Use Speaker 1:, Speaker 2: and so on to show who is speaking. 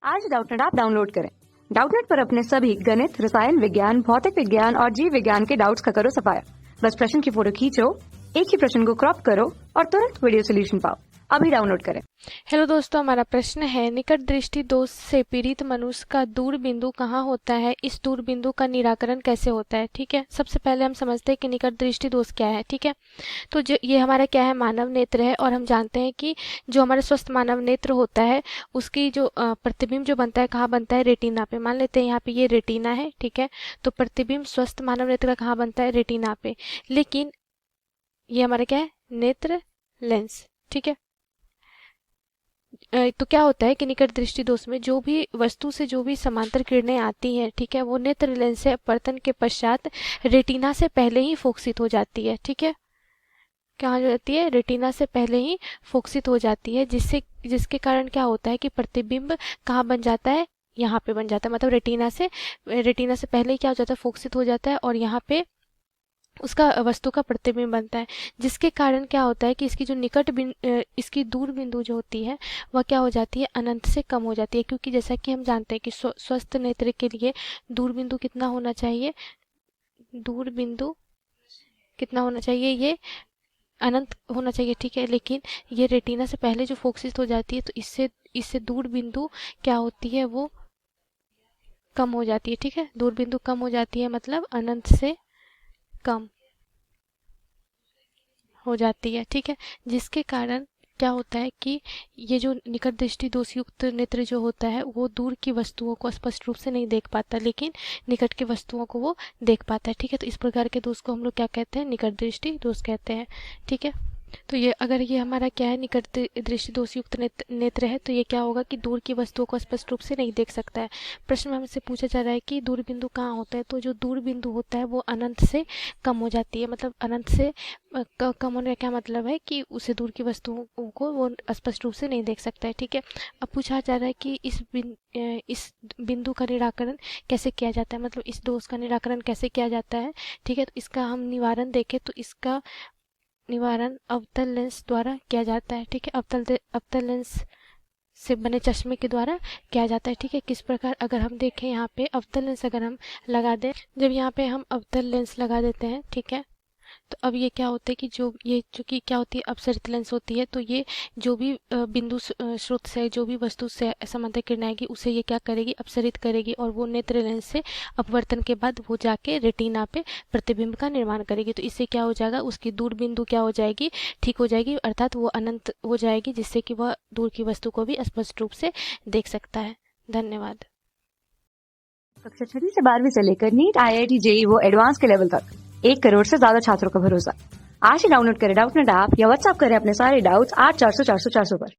Speaker 1: आज Doubtnut app download करें। Doubtnut पर अपने सभी गणित, रसायन विज्ञान, भौतिक विज्ञान और जीव विज्ञान के डाउट्स का करो सफाया। बस प्रश्न की फोटो खींचो, एक ही प्रश्न को क्रॉप करो और तुरंत वीडियो सोल्यूशन पाओ। अभी डाउनलोड करें।
Speaker 2: हेलो दोस्तों, हमारा प्रश्न है निकट दृष्टि दोष से पीड़ित मनुष्य का दूर बिंदु कहाँ होता है, इस दूर बिंदु का निराकरण कैसे होता है। ठीक है, सबसे पहले हम समझते हैं कि निकट दृष्टि दोष क्या है। ठीक है, तो जो ये हमारा क्या है, मानव नेत्र है और हम जानते हैं कि जो हमारा स्वस्थ मानव नेत्र होता है उसकी जो प्रतिबिंब जो बनता है कहाँ बनता है, रेटिना पे। मान लेते हैं यहाँ पे ये रेटिना है। ठीक है, तो प्रतिबिंब स्वस्थ मानव नेत्र का कहाँ बनता है, रेटिना पे। लेकिन ये हमारा क्या है, नेत्र लेंस। ठीक है, तो क्या होता है कि निकट दृष्टि दोष में जो भी वस्तु से जो भी समांतर किरणें आती हैं, ठीक है, वो नेत्र लेंस से अपवर्तन के पश्चात रेटिना से पहले ही फोकसित हो जाती है। ठीक है, क्या हो जाती है, रेटिना से पहले ही फोकसित हो जाती है, जिसके कारण क्या होता है कि प्रतिबिंब कहाँ बन जाता है, यहाँ पे बन जाता है। मतलब रेटिना से पहले ही क्या हो जाता है, फोकसित हो जाता है और यहाँ पे उसका वस्तु का प्रतिबिंब बनता है, जिसके कारण क्या होता है कि इसकी जो इसकी दूर बिंदु जो होती है वह क्या हो जाती है, अनंत से कम हो जाती है। क्योंकि जैसा कि हम जानते हैं कि स्वस्थ नेत्र के लिए दूर बिंदु कितना होना चाहिए, दूर बिंदु कितना होना चाहिए, ये अनंत होना चाहिए। ठीक है, लेकिन ये रेटिना से पहले जो फोकसित हो जाती है तो इससे दूर बिंदु क्या होती है, वो कम हो जाती है। ठीक है, दूर बिंदु कम हो जाती है, मतलब अनंत से कम हो जाती है। ठीक है, जिसके कारण क्या होता है कि ये जो निकट दृष्टि दोष युक्त नेत्र जो होता है वो दूर की वस्तुओं को स्पष्ट रूप से नहीं देख पाता, लेकिन निकट की वस्तुओं को वो देख पाता है। ठीक है, तो इस प्रकार के दोष को हम लोग क्या कहते हैं, निकट दृष्टि दोष कहते हैं। ठीक है, तो ये अगर ये हमारा क्या है, निकट दृष्टि दोष युक्त नेत्र है, तो ये क्या होगा कि दूर की वस्तुओं को स्पष्ट रूप से नहीं देख सकता है। प्रश्न में हमसे पूछा जा रहा है कि दूर बिंदु कहाँ होता है, तो जो दूर बिंदु होता है वो अनंत से कम हो जाती है। मतलब अनंत से कम होने का क्या मतलब है कि उसे दूर की वस्तुओं को वो स्पष्ट रूप से नहीं देख सकता है। ठीक है, अब पूछा जा रहा है कि इस बिंदु का निराकरण कैसे किया जाता है, मतलब इस दोष का निराकरण कैसे किया जाता है। ठीक है, तो इसका हम निवारण देखें तो इसका निवारण अवतल लेंस द्वारा किया जाता है। ठीक है, अवतल लेंस से बने चश्मे के द्वारा किया जाता है। ठीक है, किस प्रकार, अगर हम देखें यहाँ पे अवतल लेंस अगर हम लगा दें, जब यहाँ पे हम अवतल लेंस लगा देते हैं, ठीक है, तो अब ये क्या होता है कि जो कि क्या होती है, अपसरित लेंस होती है, तो ये जो भी बिंदु स्रोत से जो भी वस्तु से समांतर किरण आएगी उसे ये क्या करेगी, अपसरित करेगी और वो नेत्र लेंस से अपवर्तन के बाद वो जाके रेटिना पे प्रतिबिंब का निर्माण करेगी। तो इससे क्या हो जाएगा, उसकी दूर बिंदु क्या हो जाएगी, ठीक हो जाएगी, अर्थात वो अनंत हो जाएगी, जिससे कि वह दूर की वस्तु को भी स्पष्ट रूप से देख सकता है। धन्यवाद।
Speaker 1: कक्षा 6 से 12वीं से लेकर नीट, IIT, JEE वो एडवांस के लेवल तक 1 करोड़ से ज्यादा छात्रों का भरोसा। आज ही डाउनलोड करें डाउटनेट ऐप या व्हाट्सएप करें अपने सारे डाउट्स 8400 400 400 पर।